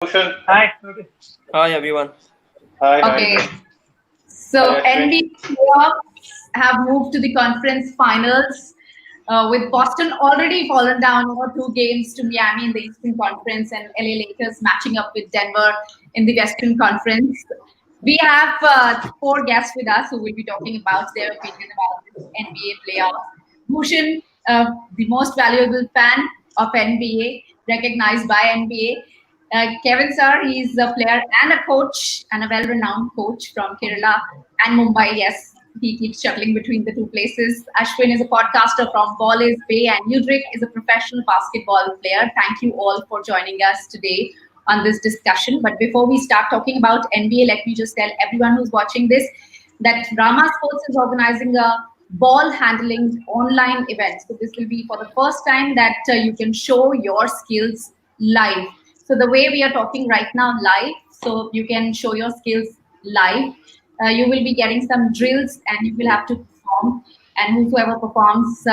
Bhushan. Hi. Hi everyone. Hi, hi. Okay, so Hi, Ashwin. NBA playoffs have moved to the conference finals, with Boston already fallen down over 2 games to Miami in the Eastern Conference and LA Lakers matching up with Denver in the Western Conference. We have four guests with us who will be talking about their opinion about this NBA playoffs. Bhushan, the most valuable fan of NBA, recognized by NBA. Kevin Sir, he's a player and a coach and a well-renowned coach from Kerala and Mumbai. Yes, he keeps shuttling between the two places. Ashwin is a podcaster from Ball is Bay, and Udrik is a professional basketball player. Thank you all for joining us today on this discussion. But before we start talking about NBA, let me just tell everyone who's watching this that Rama Sports is organizing a ball handling online event. So this will be for the first time that you can show your skills live. So the way we are talking right now live, so you can show your skills live. You will be getting some drills and you will have to perform. And whoever performs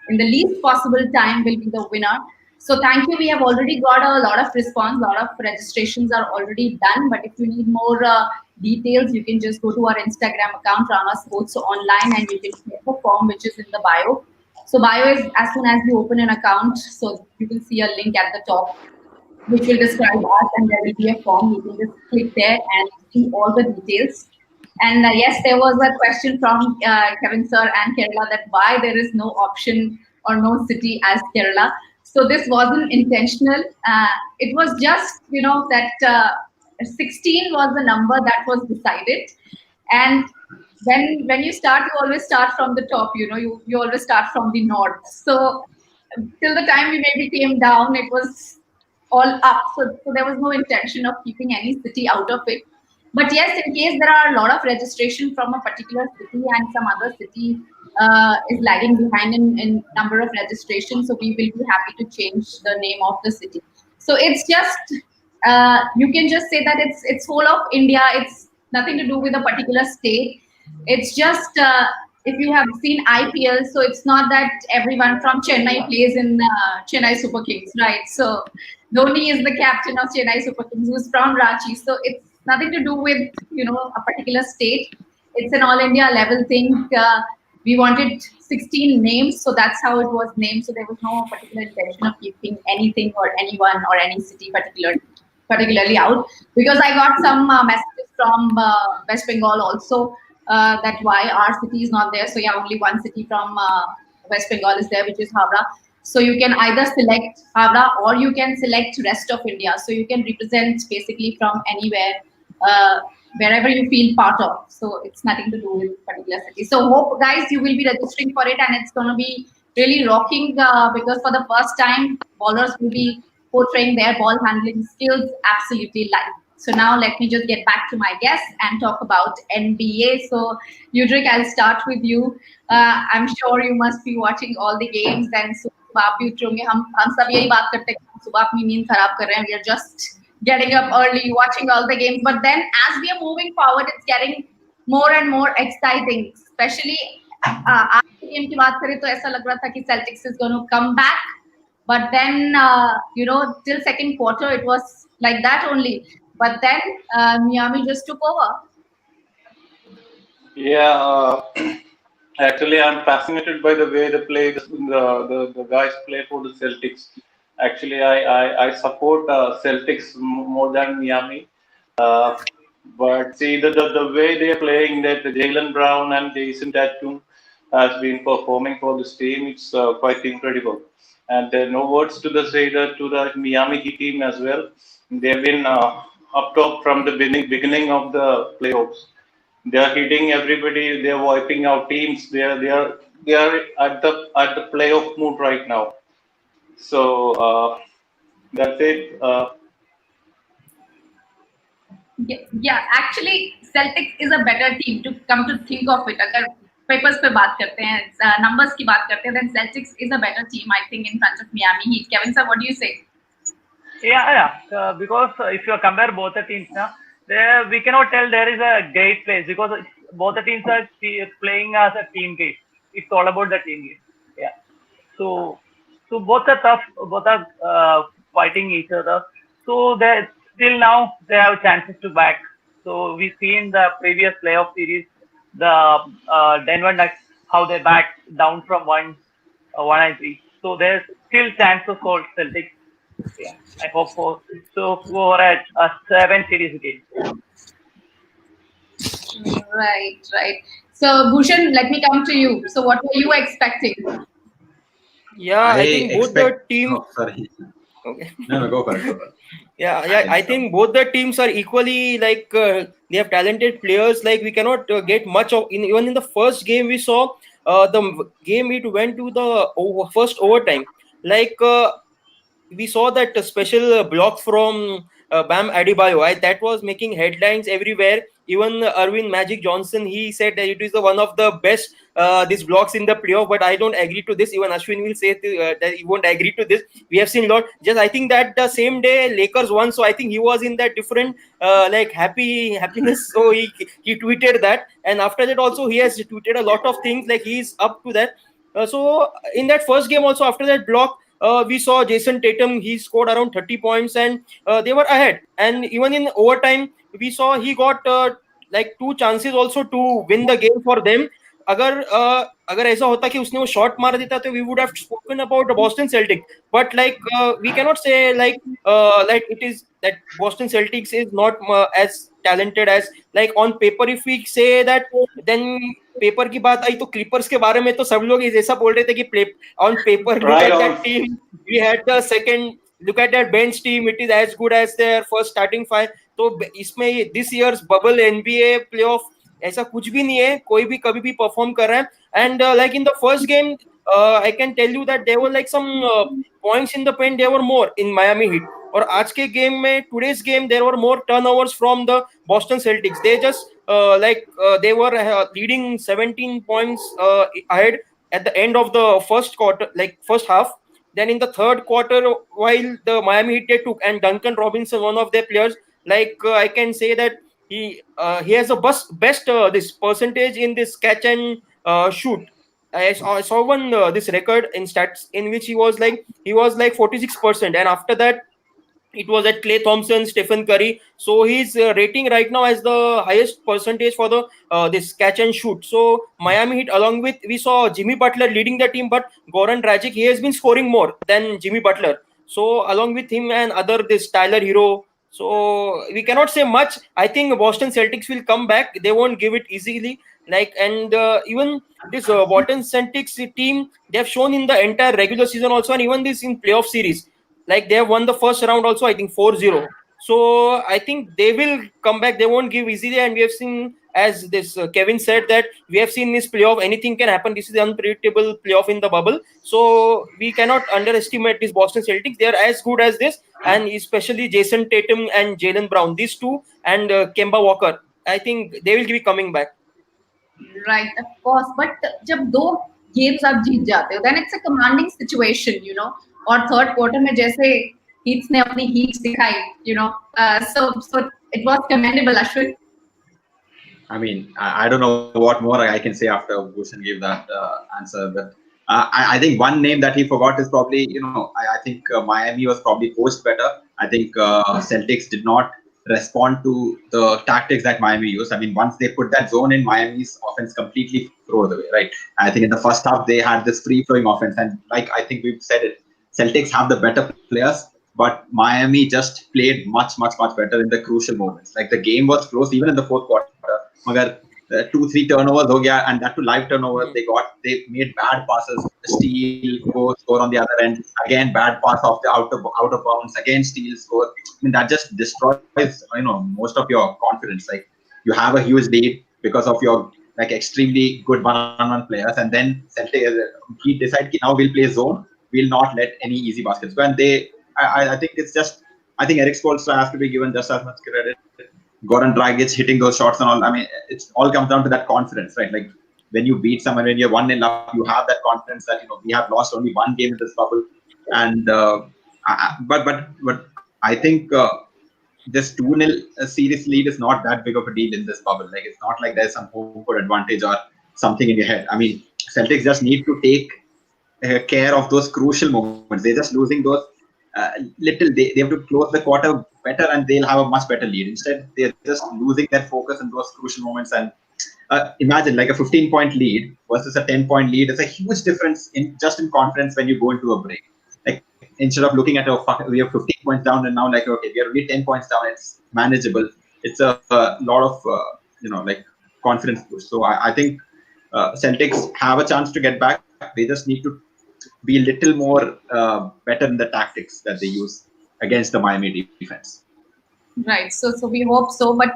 in the least possible time will be the winner. So thank you. We have already got a lot of response. A lot of registrations are already done. But if you need more details, you can just go to our Instagram account, Rama Sports Online, and you can fill the form which is in the bio. So bio is as soon as you open an account, so you will see a link at the top which will describe us, and there will be a form. You can just click there and see all the details. And yes, there was a question from Kevin Sir and Kerala that why there is no option or no city as Kerala. So this wasn't intentional. It was just that 16 was the number that was decided, and when you start, you always start from the top. You always start from the north. So till the time we maybe came down, it was all up. So there was no intention of keeping any city out of it. But yes, in case there are a lot of registration from a particular city and some other city is lagging behind in number of registrations, so we will be happy to change the name of the city. So it's just you can just say that it's whole of India. It's nothing to do with a particular state. It's just if you have seen IPL, so it's not that everyone from Chennai plays in Chennai Super Kings, right? So Dhoni is the captain of Chennai Super Kings, who's from Ranchi. So it's nothing to do with a particular state. It's an all India level thing. We wanted 16 names, so that's how it was named. So there was no particular intention of keeping anything or anyone or any city particularly out, because I got some messages from West Bengal also that why our city is not there. So yeah, only one city from West Bengal is there, which is Havra. So you can either select Havra or you can select rest of India. So you can represent basically from anywhere, uh, wherever you feel part of. So it's nothing to do with particular city. So hope guys you will be registering for it, and it's going to be really rocking because for the first time ballers will be portraying their ball handling skills absolutely live. So now let me just get back to my guests and talk about NBA. So Udrik, I'll start with you. I'm sure you must be watching all the games, and सुबह आप भी उठ रहे होंगे. हम सब यही बात करते हैं कि सुबह अपनी नींद खराब कर रहे हैं. We are just getting up early, watching all the games. But then as we are moving forward, it's getting more and more exciting. Especially आज की गेम की बात करें तो ऐसा लग रहा था कि Celtics is going to come back. But then, till second quarter, it was like that only. But then Miami just took over. Yeah, actually, I'm fascinated by the way the guys play for the Celtics. Actually, I support Celtics more than Miami. Uh, but see, the way they're playing, that Jalen Brown and Jason Tatum has been performing for this team, it's quite incredible. And no words to the say that to the Miami Heat team as well. They've been up top from the beginning of the playoffs. They are hitting everybody. They are wiping out teams. They are at the playoff mood right now. So that's it. Yeah, actually, Celtics is a better team to come to think of it. अगर papers पे बात करते हैं, numbers की बात करते हैं, then Celtics is a better team, I think, in front of Miami Heat. Kevin sir, what do you say? Yeah. Because if you compare both the teams now, we cannot tell there is a great place because both the teams are playing as a team game. It's all about the team game. Yeah. So both are tough. Both are fighting each other. So still now they have chances to back. So we see in the previous playoff series the Denver Nuggets how they backed down from 1-3. So there's still chances for Celtics. Yeah, I hope for a 7 series game. Right. So Bhushan, let me come to you. So what were you expecting? Yeah, I think both the teams. Oh, sorry. Okay. No, go for it. Yeah. I think both the teams are equally like they have talented players. Like we cannot get much of even in the first game we saw the game it went to the first overtime. Like we saw that special block from Bam Adebayo. That was making headlines everywhere. Even Irvin Magic Johnson, he said that it is one of the best these blocks in the playoff. But I don't agree to this. Even Ashwin will say that he won't agree to this. We have seen a lot. Just I think that the same day Lakers won, so I think he was in that different like happiness. So he tweeted that, and after that also he has tweeted a lot of things like he's up to that. So in that first game also after that block. We saw Jason Tatum, he scored around 30 points and they were ahead. And even in overtime, we saw he got like 2 chances also to win the game for them. अगर ऐसा होता कि उसने वो shot मार देता तो we would have spoken about the Boston Celtics. But like we cannot say like it is that Boston Celtics is not as talented as like on paper. If we say that, then paper की बात आई तो Clippers के बारे में तो सब लोग ऐसा बोल रहे थे कि on paper look at that team, we had the second, look at that bench team, it is as good as their first starting five. तो इसमें this year's bubble NBA playoff ऐसा कुछ भी नहीं है, कोई भी कभी भी परफॉर्म कर रहा है. And like in the first game I can tell you that there were like some points in the paint, there were more in Miami Heat. और आज के गेम में today's game there were more turnovers from the Boston Celtics. They just they were leading 17 points ahead at the end of the first quarter, like first half. Then in the third quarter, while the Miami Heat they took, and Duncan Robinson, one of their players, like I can say that he has a best this percentage in this catch and shoot. I saw one this record in stats in which he was like 46%, and after that it was at Klay Thompson, Stephen Curry. So he's rating right now as the highest percentage for the this catch and shoot. So Miami Heat, along with we saw Jimmy Butler leading the team, but Goran Dragic, he has been scoring more than Jimmy Butler. So along with him and other this Tyler Hero. So we cannot say much. I think Boston Celtics will come back. They won't give it easily. Like and even this Boston Celtics team, they have shown in the entire regular season also, and even this in playoff series. Like they have won the first round also, I think 4-0. So I think they will come back. They won't give easily. And we have seen, as this Kevin said, that we have seen this playoff, anything can happen. This is the unpredictable playoff in the bubble. So we cannot underestimate this Boston Celtics. They are as good as this. And especially Jason Tatum and Jaylen Brown, these two, and Kemba Walker. I think they will be coming back. Right, of course. But जब दो games आप जीत जाते हो, then it's a commanding situation, you know. और third quarter में जैसे Heats ने अपनी heat दिखाई, you know. So it was commendable, Ashwin. I mean, I don't know what more I can say after Bhushan gave that answer, but I think one name that he forgot is probably, you know, I think Miami was probably coached better. I think Celtics did not respond to the tactics that Miami used. I mean, once they put that zone in, Miami's offense completely throws away, right? I think in the first half, they had this free-flowing offense. And like I think we've said it, Celtics have the better players, but Miami just played much better in the crucial moments. Like the game was close even in the fourth quarter. Magar 2-3 turnovers ho gaya, and that to live turnovers they made bad passes, steal, go score on the other end, again bad pass off the out of bounds, again steal, score. I mean that just destroys most of your confidence. Like you have a huge lead because of your like extremely good one-on-one players, and then he decide now we'll play zone, we'll not let any easy baskets go. And I think it's just, I think Eric Spoelstra has to be given just as much credit. Goran Dragic hitting those shots and all. I mean, it all comes down to that confidence, right? Like when you beat someone, when you're 1-0 up, you have that confidence that we have lost only one game in this bubble. And but I think this 2-0 series lead is not that big of a deal in this bubble. Like it's not like there's some home court advantage or something in your head. I mean, Celtics just need to take care of those crucial moments. They're just losing those little. They have to close the quarter better and they'll have a much better lead. Instead, they're just losing their focus in those crucial moments. And imagine like a 15-point lead versus a 10-point lead. It's a huge difference in conference when you go into a break. Like instead of looking at we have 15 points down and now like, okay, we are only 10 points down. It's manageable. It's a lot of, like confidence push. So I think Celtics have a chance to get back. They just need to be a little more better in the tactics that they use against the Miami defense. Right. So we hope so. But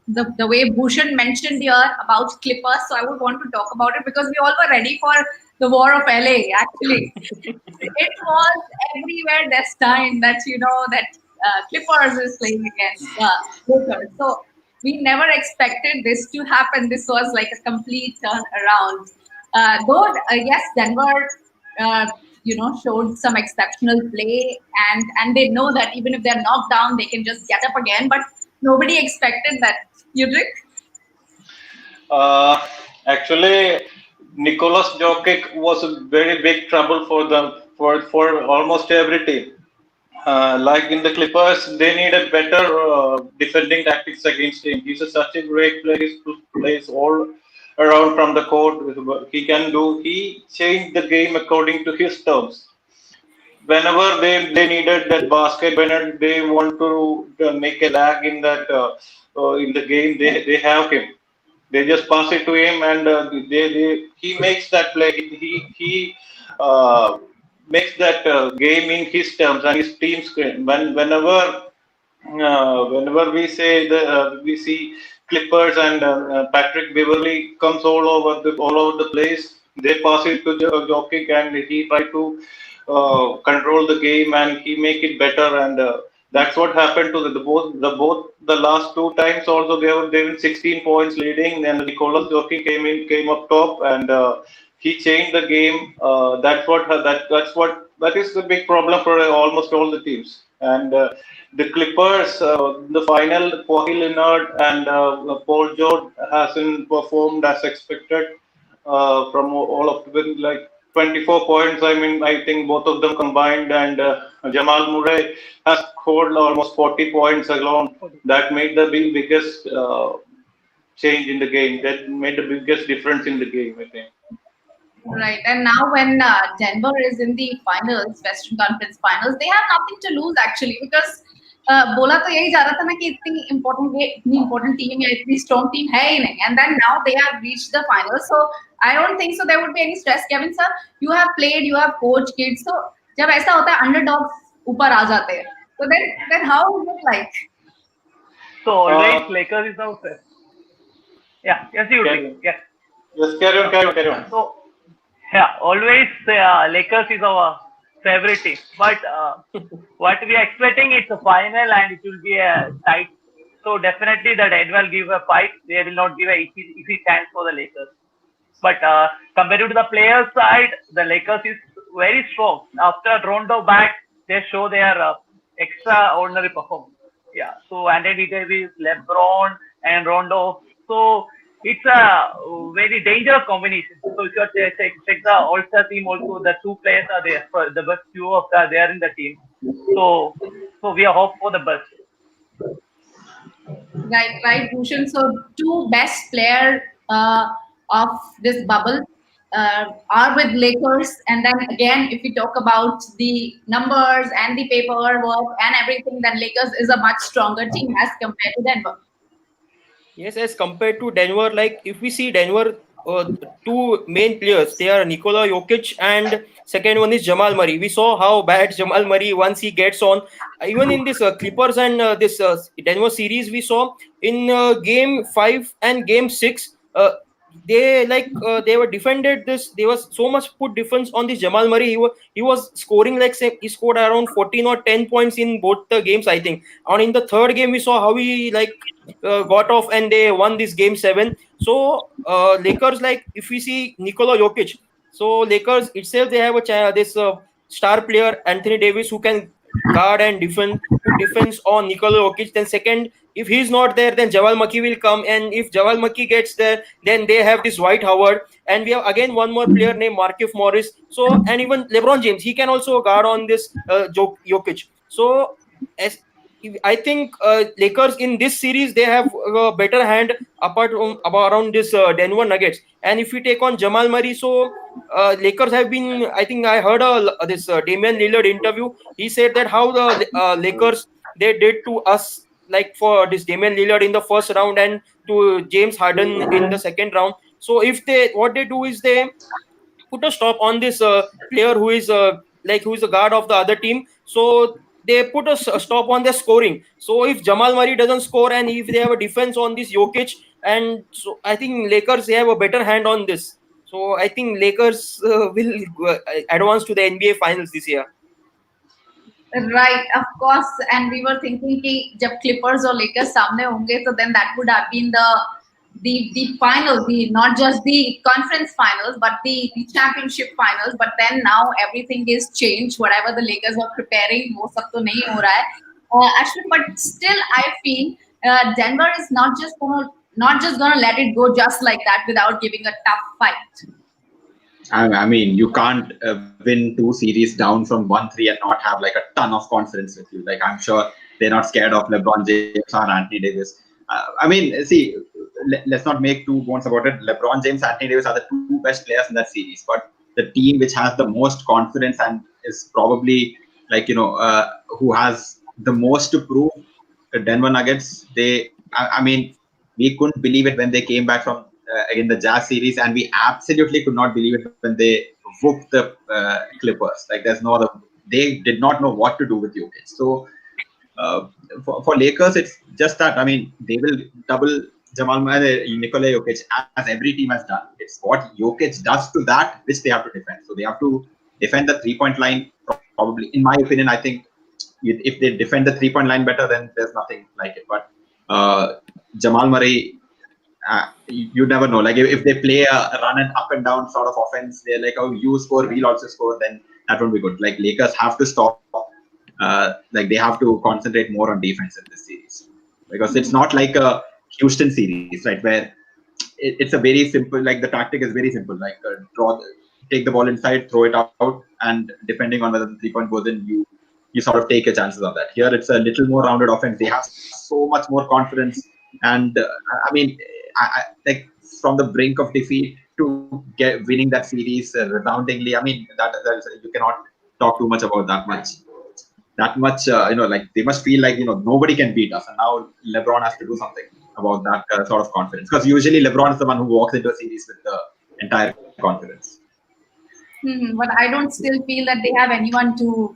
the way Bhushan mentioned here about Clippers, so I would want to talk about it because we all were ready for the war of LA. Actually, it was everywhere destined that that Clippers is playing against Lakers. So we never expected this to happen. This was like a complete turnaround. Though yes, Denver. Showed some exceptional play, and they know that even if they're knocked down, they can just get up again. But nobody expected that. Udrik? Actually, Nikola Jokic was a very big trouble for almost every team. Like in the Clippers, they needed better defending tactics against him. He's such a great player. He plays all around from the court. He changed the game according to his terms. Whenever they needed that basket, whenever they want to make a lag in that in the game, they have him. They just pass it to him, and he makes that play. He makes that game in his terms and his team's game. Whenever we see Clippers and Patrick Beverly comes all over the place. They pass it to Jokic and he try to control the game and he make it better. And that's what happened to both the last two times. Also, they were 16 points leading, and Nikola Jokic came up top and he changed the game. That is the big problem for almost all the teams. And the Clippers, the final, Kawhi Leonard and Paul George hasn't performed as expected from all of them, like 24 points. I think both of them combined, and Jamal Murray has scored almost 40 points alone. That made the biggest change in the game. That made the biggest difference in the game, I think. Right. And now when Denver is in the finals, Western Conference finals, they have nothing to lose actually, because बोला तो यही जा रहा था ना कि इतनी important team या इतनी strong team है ही नहीं, and then now they have reached the finals. So I don't think so there would be any stress. Kevin sir, you have played, you have coached kids, so जब ऐसा होता है underdogs ऊपर आ जाते हैं, so then how is it like? So always Lakers is out there. Yeah, yes you do. Yes. Yes, carry on. So yeah, always Lakers is our favorite team, but what we are expecting is a final and it will be a tight. So definitely the Denver will give a fight. They will not give a easy chance for the Lakers. But compared to the players side, the Lakers is very strong. After Rondo back, they show their extraordinary performance. Yeah. So Anthony Davis, LeBron, and Rondo. So it's a very dangerous combination. So if you check the All-Star team also, the two players are there. For the best two of them, they are in the team. So we are hope for the best. Right, Bhushan. So two best player of this bubble are with Lakers, and then again, if we talk about the numbers and the paperwork and everything, then Lakers is a much stronger team as compared to Denver. Yes, as compared to Denver, like if we see Denver, two main players, they are Nikola Jokic and second one is Jamal Murray. We saw how bad Jamal Murray once he gets on. Even in this Clippers and this Denver series, we saw in Game 5 and Game 6, they were defended this. There was so much put defense on this Jamal Murray. He was scoring like say he scored around 14 or 10 points in both the games, I think. And in the third game, we saw how he got off and they won this Game 7. So Lakers, like if we see Nikola Jokic, so Lakers itself, they have this star player Anthony Davis who can guard and defend on Nikola Jokic. Then second, if he's not there, then Jamal Murray will come, and if Jamal Murray gets there, then they have this Dwight Howard, and we have again one more player named Markieff Morris. So and even LeBron James, he can also guard on this Jokic. So as I think Lakers in this series they have a better hand apart from around this Denver Nuggets. And if we take on Jamal Murray, so Lakers have been. I think I heard this Damian Lillard interview. He said that how the Lakers they did to us, like for this Damian Lillard in the first round and to James Harden in the second round. So if they what they do is they put a stop on this player who is who is the guard of the other team. So they put a stop on their scoring. So if Jamal Murray doesn't score and if they have a defense on this Jokic, and so I think Lakers they have a better hand on this. So I think Lakers will advance to the NBA Finals this year. Right, of course. And we were thinking कि जब Clippers और Lakers सामने होंगे, so then that would have been the finals, the not just the conference finals, but the championship finals. But then now everything is changed. Whatever the Lakers were preparing, वो सब तो नहीं हो रहा है. Actually, but still, I feel Denver is not just gonna let it go just like that without giving a tough fight. I mean, you can't win 2 series down from 1-3 and not have like a ton of confidence with you. Like, I'm sure they're not scared of LeBron James or Anthony Davis. I mean, see, let's not make two bones about it. LeBron James, Anthony Davis are the 2 best players in that series. But the team which has the most confidence and is probably who has the most to prove, the Denver Nuggets. I mean, we couldn't believe it when they came back from in the Jazz series, and we absolutely could not believe it when they whooped the Clippers. Like, there's no other. They did not know what to do with Jokic. So for Lakers, it's just that. I mean, they will double Jamal Murray, Nikola Jokic, as every team has done. It's what Jokic does to that which they have to defend. So they have to defend the 3-point line. Probably, in my opinion, I think if they defend the 3-point line better, then there's nothing like it. But Jamal Murray. You never know. Like, if they play a run and up and down sort of offense, they're like, oh, you score, we'll also score, then that won't be good. Like, Lakers have to stop. They have to concentrate more on defense in this series, because it's not like a Houston series, right? Where it's a very simple. Like, the tactic is very simple. Like, take the ball inside, throw it out, and depending on whether the 3-point goes in, you sort of take your chances on that. Here, it's a little more rounded offense. They have so much more confidence, and I mean. I like from the brink of defeat to winning that series resoundingly. I mean, that you cannot talk too much about that much. Like, they must feel like nobody can beat us, and now LeBron has to do something about that sort of confidence. Because usually LeBron is the one who walks into a series with the entire confidence. But I don't still feel that they have anyone to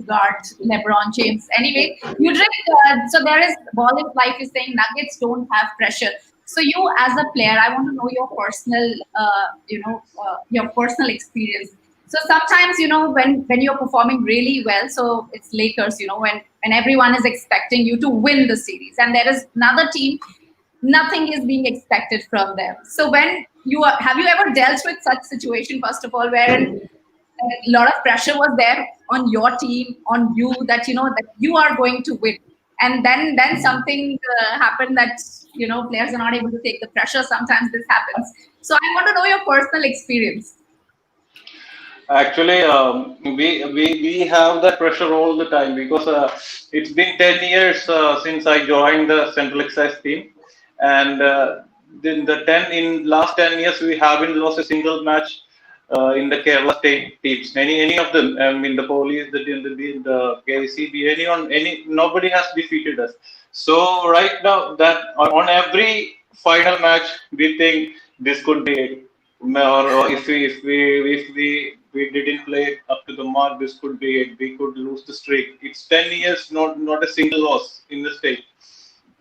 guard LeBron James. Anyway, you drink. So there is Ball in Life is saying Nuggets don't have pressure. So you, as a player, I want to know your personal, your personal experience. So sometimes, when you're performing really well, so it's Lakers, when everyone is expecting you to win the series, and there is another team, nothing is being expected from them. So when have you ever dealt with such situation, first of all, where a lot of pressure was there on your team, on you, that that you are going to win, and then something happened that players are not able to take the pressure. Sometimes this happens. So I want to know your personal experience. Actually, we have that pressure all the time, because it's been 10 years since I joined the Central Excise team, and in last 10 years we haven't lost a single match in the Kerala state teams. Any of them. I mean, the police, the KCB, nobody has defeated us. So right now, that on every final match, we think this could be it. Or if we didn't play up to the mark, this could be it. We could lose the streak. It's 10 years, not a single loss in the state.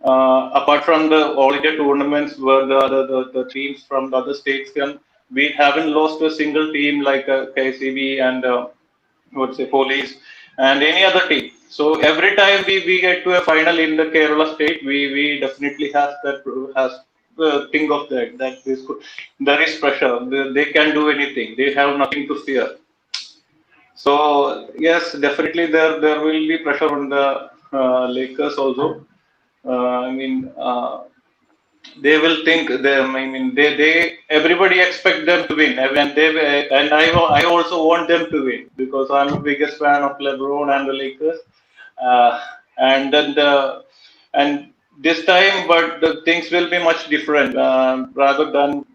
Apart from the all India tournaments where the teams from the other states come, we haven't lost to a single team like KCB and police and any other team. So every time we get to a final in the Kerala state, we definitely think of that there is pressure. They can do anything. They have nothing to fear. So yes, definitely there will be pressure on the Lakers also. They will think them. They everybody expect them to win, and I also want them to win, because I'm the biggest fan of LeBron and the Lakers. and then and this time, but the things will be much different rather than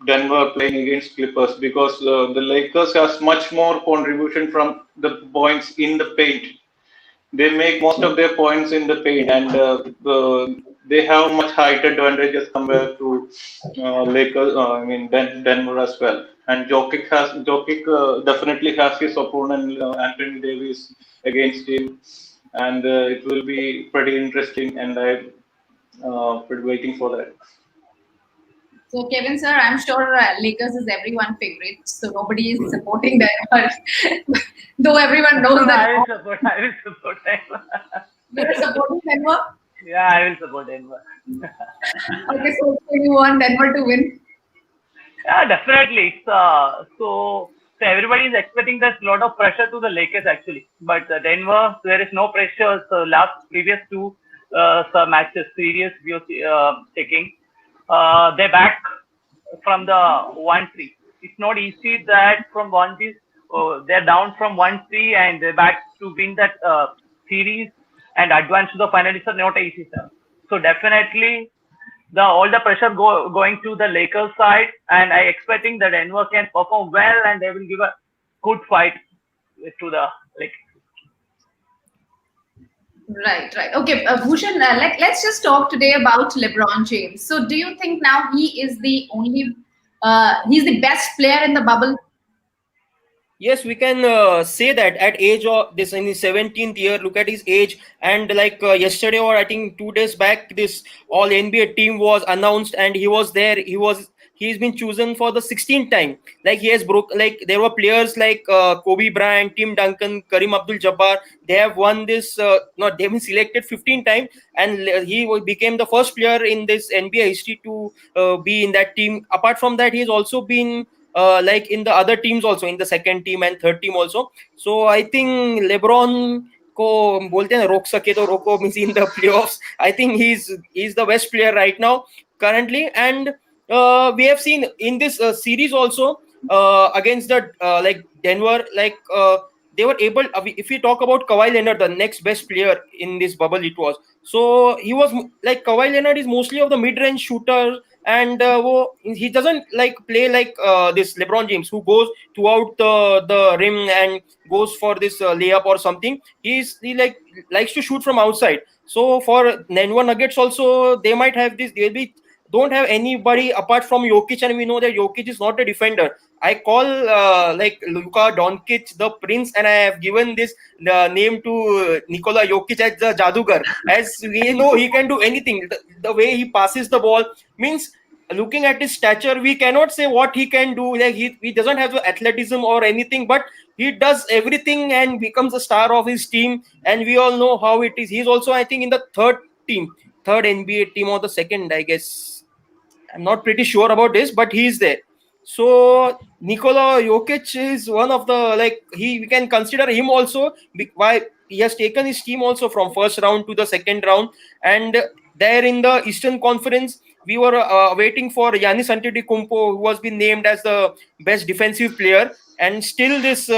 Denver playing against Clippers, because the Lakers has much more contribution from the points in the paint. They make most of their points in the paint, and they have much height advantages compared to Lakers. Denver as well. And Jokic definitely has his opponent Anthony Davis against him, and it will be pretty interesting. And I'm pretty waiting for that. So, Kevin, sir, I'm sure Lakers is everyone's favorite, so nobody is supporting Denver. Though everyone knows that. I will support Denver. You're supporting Denver? Yeah, I will support Denver. Okay, so you want Denver to win? Yeah, definitely. So everybody is expecting there's a lot of pressure to the Lakers actually, but Denver, there is no pressure. So previous two matches series we are taking, they're back from the 1-3. It's not easy that from 1-3 they're down from 1-3 and they're back to win that series and advance to the final. It's not easy, sir. So definitely all the pressure going to the Lakers side, and I expecting that Denver can perform well and they will give a good fight to the Lakers. Right. Okay, Bhushan, let's just talk today about LeBron James. So, do you think now he is the he's the best player in the bubble? Yes, we can say that at age of this in his 17th year. Look at his age, and like yesterday or I think 2 days back, this All NBA team was announced, and he was there. He's been chosen for the 16th time. Like he has there were players like Kobe Bryant, Tim Duncan, Kareem Abdul-Jabbar. They have won this. They've been selected 15 times, and he became the first player in this NBA history to be in that team. Apart from that, he's also been like in the other teams also, in the second team and third team also. So I think LeBron को बोलते हैं रोक सके तो रोको means in the playoffs. I think he's the best player right now currently, and we have seen in this series also against the like Denver, they were able. If we talk about Kawhi Leonard, the next best player in this bubble, it was. So he was like Kawhi Leonard is mostly of the mid-range shooter, and he doesn't like play like this LeBron James, who goes throughout the rim and goes for this layup or something. He likes to shoot from outside. So for Denver Nuggets also, they might have this. Don't have anybody apart from Jokic, and we know that Jokic is not a defender. I call like Luka Doncic the prince, and I have given this name to Nikola Jokic as the Jadugar, as we know he can do anything. The way he passes the ball means, looking at his stature, we cannot say what he can do. Like he doesn't have the athleticism or anything, but he does everything and becomes a star of his team. And we all know how it is. He's also, I think, in the third NBA team, or the second, I guess. I'm not pretty sure about this, but he's there. So Nikola Jokic is one of the we can consider him also, why he has taken his team also from first round to the second round. And there in the Eastern Conference, we were waiting for Giannis Antetokounmpo, who has been named as the best defensive player, and still this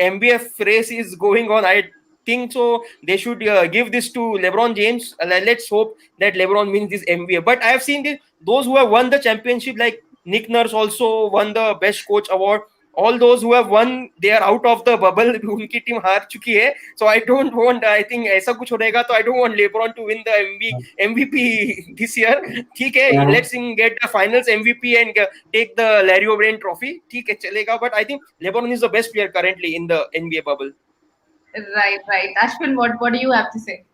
MBF race is going on. I think so they should give this to LeBron James. Let's hope that LeBron wins this NBA. But I have seen those who have won the championship, like Nick Nurse also won the best coach award. All those who have won, they are out of the bubble. उनकी team हार चुकी है. So I don't want. I think ऐसा कुछ होगा तो I don't want LeBron to win the MVP this year. ठीक है, let's him get the Finals MVP and take the Larry O'Brien trophy. ठीक है, चलेगा. But I think LeBron is the best player currently in the NBA bubble. Right. Ashwin, what do you have to say?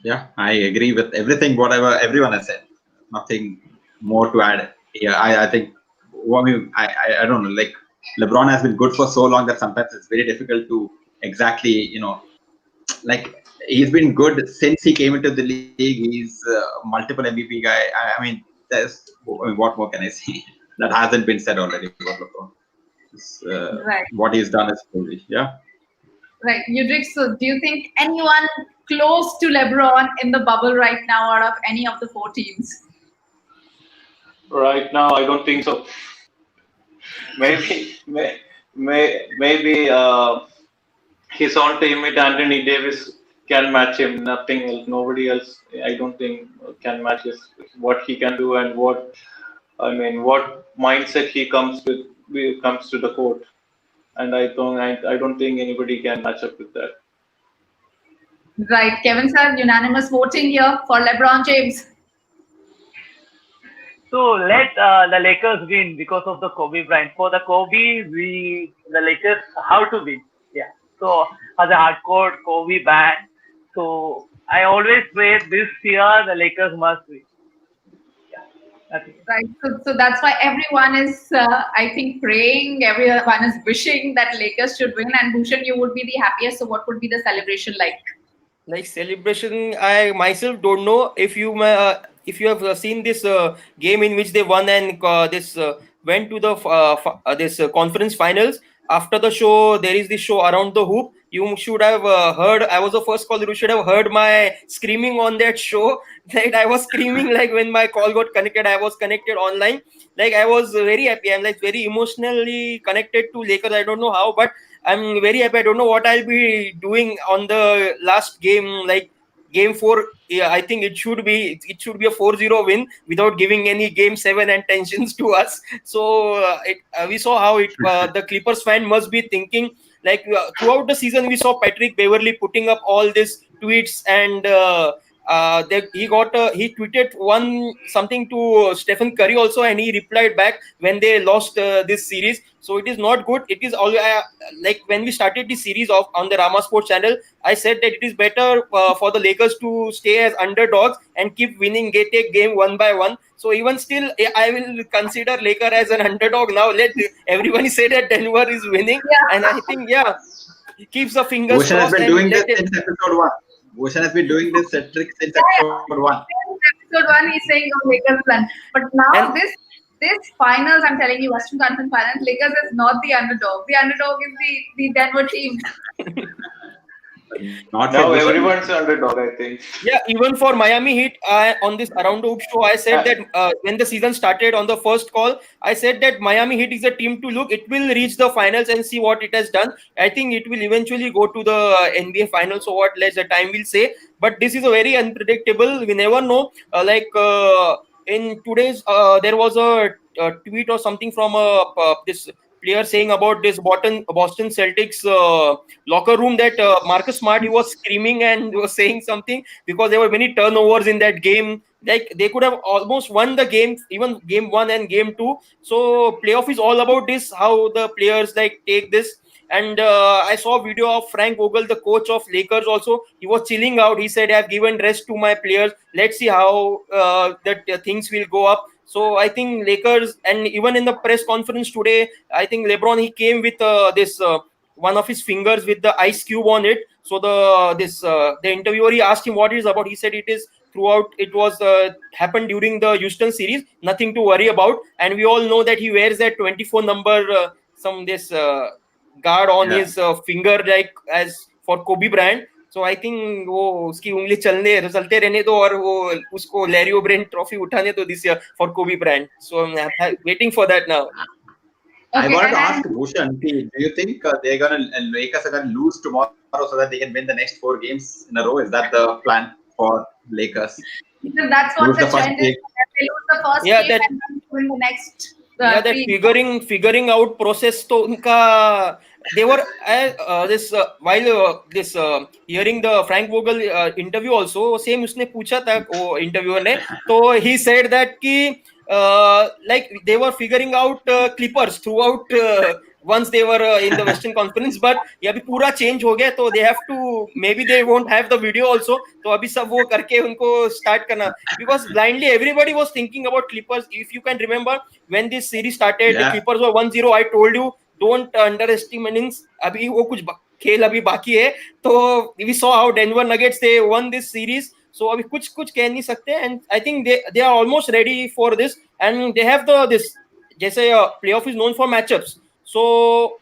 Yeah, I agree with everything, whatever everyone has said. Nothing more to add. Yeah, I think, I don't know, like LeBron has been good for so long that sometimes it's very difficult to exactly, like he's been good since he came into the league. He's a multiple MVP guy. I mean, what more can I say? That hasn't been said already about LeBron. Right. What he's done is foolish. Yeah. Right. Udrik, so do you think anyone close to LeBron in the bubble right now out of any of the 4 teams? Right now, I don't think so. Maybe his own teammate Anthony Davis can match him. Nothing else. Nobody else. I don't think can match what he can do and what mindset he comes to the court. And I don't think anybody can match up with that. Right, Kevin sir, unanimous voting here for LeBron James. So let the Lakers win because of the Kobe Bryant. For the Kobe, the Lakers have to win. Yeah. So as a hardcore Kobe fan, so I always say this year the Lakers must win. Yeah. That's it. Right. So that's why everyone is, I think, praying. Everyone is wishing that Lakers should win. And Bhushan, you would be the happiest. So what would be the celebration like? Like celebration, I myself don't know if you have seen this game in which they won and this went to the this conference finals. After the show, there is this show Around the Hoop. You should have heard. I was the first caller. You should have heard my screaming on that show. Like I was screaming like when my call got connected. I was connected online. Like I was very happy. I'm like very emotionally connected to Lakers. I don't know how, but I'm very happy. I don't know what I'll be doing on the last game, like game 4. Yeah, I think it should be a 4-0 win without giving any game 7 and tensions to us. So we saw how the Clippers fan must be thinking. Like throughout the season, we saw Patrick Beverley putting up all these tweets and. He tweeted something to Stephen Curry also, and he replied back when they lost this series. So it is not good. It is all like when we started the series on the Rama Sports channel, I said that it is better for the Lakers to stay as underdogs and keep winning, take game 1 by 1. So even still, I will consider Laker as an underdog now. Let everybody say that Denver is winning, and I think keeps the fingers Bhushan has crossed. been doing this since episode 1. Bhushan has been doing this trick since episode 1. Episode 1, he's saying, oh, Lakers won. But now this finals, I'm telling you, Western Conference Finals, Lakers is not the underdog. The underdog is the Denver team. Not Now for Bhushan. everyone's underdog, I think. Yeah, even for Miami Heat, on this Around the Hoop show, I said that when the season started on the first call, I said that Miami Heat is a team to look. It will reach the finals and see what it has done. I think it will eventually go to the NBA finals. So what less the time will say. But this is a very unpredictable. We never know. In today's, there was a tweet or something from this player saying about this Boston Celtics locker room that Marcus Smart, he was screaming and was saying something because there were many turnovers in that game. Like they could have almost won the game, even game 1 and game 2. So playoff is all about this, how the players like take this. And I saw a video of Frank Vogel, the coach of Lakers also. He was chilling out. He said, I've given rest to my players. Let's see how things will go up. So I think Lakers, and even in the press conference today, I think LeBron, he came with this one of his fingers with the ice cube on it. So the interviewer, he asked him what it is about. He said it is throughout. It was happened during the Houston series. Nothing to worry about. And we all know that he wears that 24 number guard on his finger, like as for Kobe Bryant. So I think वो उसकी उंगली चलते रहने दो और वो उसको Larry O'Brien trophy उठाने दो this year for Kobe Bryant. So I'm waiting for that now. I wanted to ask Bhushan, do you think Lakers are gonna lose tomorrow so that they can win the next 4 games in a row? Is that the plan for Lakers? Because that's what the trend is. They lose the first game and then win the next. That figuring out process to unka, they were while hearing the Frank Vogel interview also, same उसने पूछा था वो interviewer ने, तो he said that कि like they were figuring out Clippers throughout once they were in the Western Conference, but ये अभी पूरा change हो गया, तो they have to, maybe they won't have the video also, तो अभी सब वो करके उनको start करना, because blindly everybody was thinking about Clippers. If you can remember when this series started, the Clippers were 1-0. I told you don't underestimate innings. अभी वो कुछ खेल अभी बाकी है, तो we saw how Denver Nuggets they won this series. So अभी कुछ कह नहीं सकते, and I think they are almost ready for this, and they have this जैसे playoff is known for matchups. So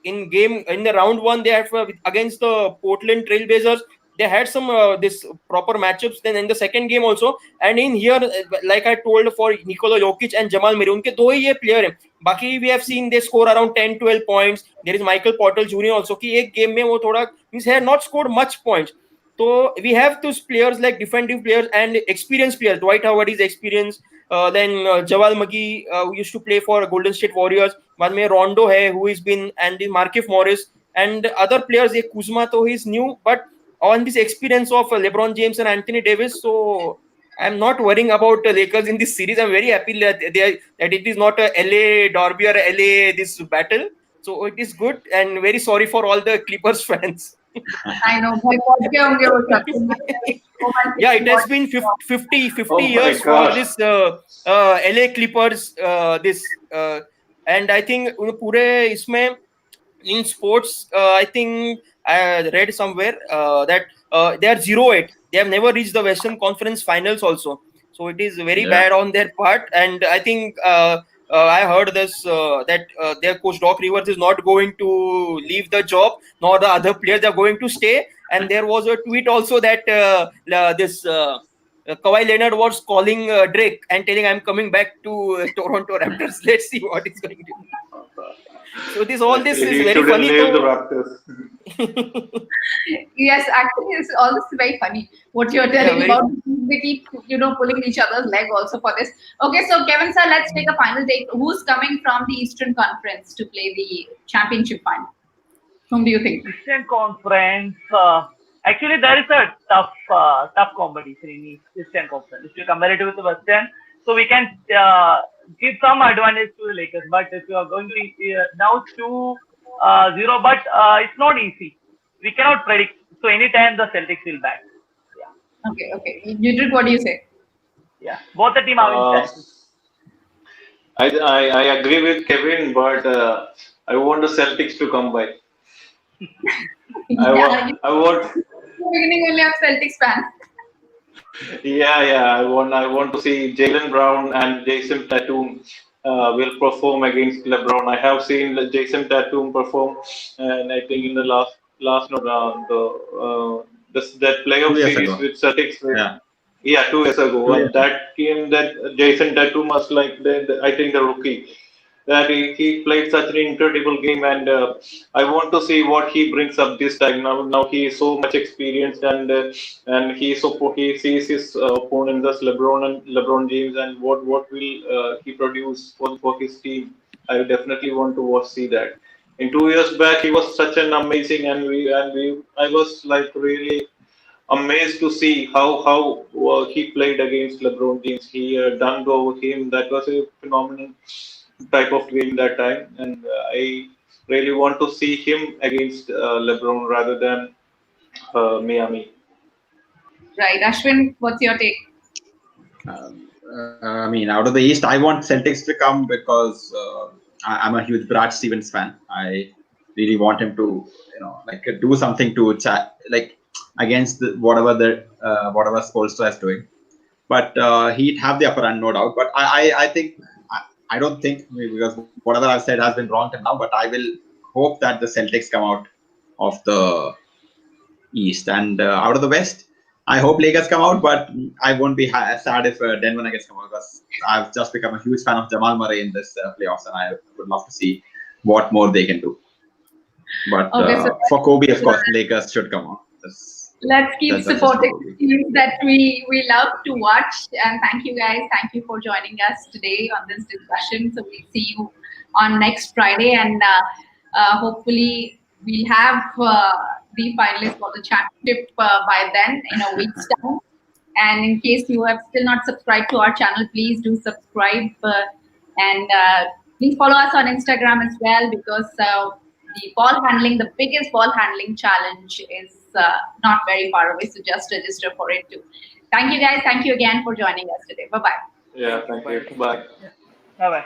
in the round 1 they have against the Portland Trailblazers, they had some this proper matchups. Then in the second game also, and in here, like I told, for Nikola Jokic and Jamal Murray, उनके दो ही ये player हैं. बाकी we have seen they score around 10-12 points. There is Michael Porter Jr. also कि एक game में वो थोड़ा means have not scored much points. So we have those players like defensive players and experienced players. Dwight Howard is experienced. Then Javal McGee who used to play for Golden State Warriors. बाद में Rondo है who has been, and Markieff Morris and other players. ये Kuzma तो he is new, but on this experience of LeBron James and Anthony Davis, so I'm not worrying about Lakers in this series. I'm very happy that that it is not a LA derby or LA this battle. So it is good, and very sorry for all the Clippers fans. I know. बहुत के होंगे वो सब. Yeah, it has been 50 Oh my years for gosh. this LA Clippers. And I think पूरे इसमें in sports, I think I read somewhere that they are 0-8. They have never reached the Western Conference Finals also. So it is very bad on their part. And I think I heard this that their coach Doc Rivers is not going to leave the job, nor the other players are going to stay. And there was a tweet also that this Kawhi Leonard was calling Drake and telling, "I'm coming back to Toronto Raptors." Let's see what is going to be. So this Actually, is he very shouldn't funny. leave the So, Raptors. Yes, actually, all this is very funny. What you're telling very- about, they keep pulling each other's leg also for this. Okay, so Kevin sir, let's take a final take. Who's coming from the Eastern Conference to play the championship final? Whom do you think? Eastern Conference. Actually, there is a tough competition in Eastern Conference. If you compare it with the Western, so we can give some advantage to the Lakers. But if you are going to now 2-0, but it's not easy. We cannot predict. So anytime the Celtics will back. Okay. Yudrik, what do you say? Yeah, both the team are in chances. I agree with Kevin, but I want the Celtics to come by. I want. Beginning only of Celtics fan. Yeah. I want to see Jaylen Brown and Jason Tatum will perform against LeBron. I have seen Jason Tatum perform, and I think in the last that playoff 2 years series ago. with Celtics. Yeah. 2 years ago. 2 And years. that game that Jason Tatum was like I think the rookie. That he played such an incredible game, and I want to see what he brings up this time. Now he is so much experienced, and he sees his opponent as LeBron James, and what will he produce for his team. I definitely want to see that. In 2 years back, he was such an amazing, and I was like really amazed to see how he played against LeBron James. He dunked over him. That was a phenomenal type of game that time, and I really want to see him against LeBron rather than Miami. Right, Ashwin, what's your take? I mean, out of the East, I want Celtics to come because I'm a huge Brad Stevens fan. I really want him to, do something to like against whatever Spolstra is doing. But he'd have the upper hand, no doubt. But I don't think, because whatever I've said has been wrong till now. But I will hope that the Celtics come out of the East, and out of the West, I hope Lakers come out, but I won't be sad if Denver Nuggets come out, because I've just become a huge fan of Jamal Murray in this playoffs, and I would love to see what more they can do. But for Kobe, of course, Lakers should come out. Let's keep that's supporting just teams that we love to watch. And thank you guys. Thank you for joining us today on this discussion. So we'll see you on next Friday, and hopefully we'll have the finalists for the championship by then, in a week's time. And in case you have still not subscribed to our channel, please do subscribe, and please follow us on Instagram as well, because the biggest ball handling challenge is not very far away. So just register for it too. Thank you guys. Thank you again for joining us today. Bye-bye. Yeah, thank you. Bye. Bye bye.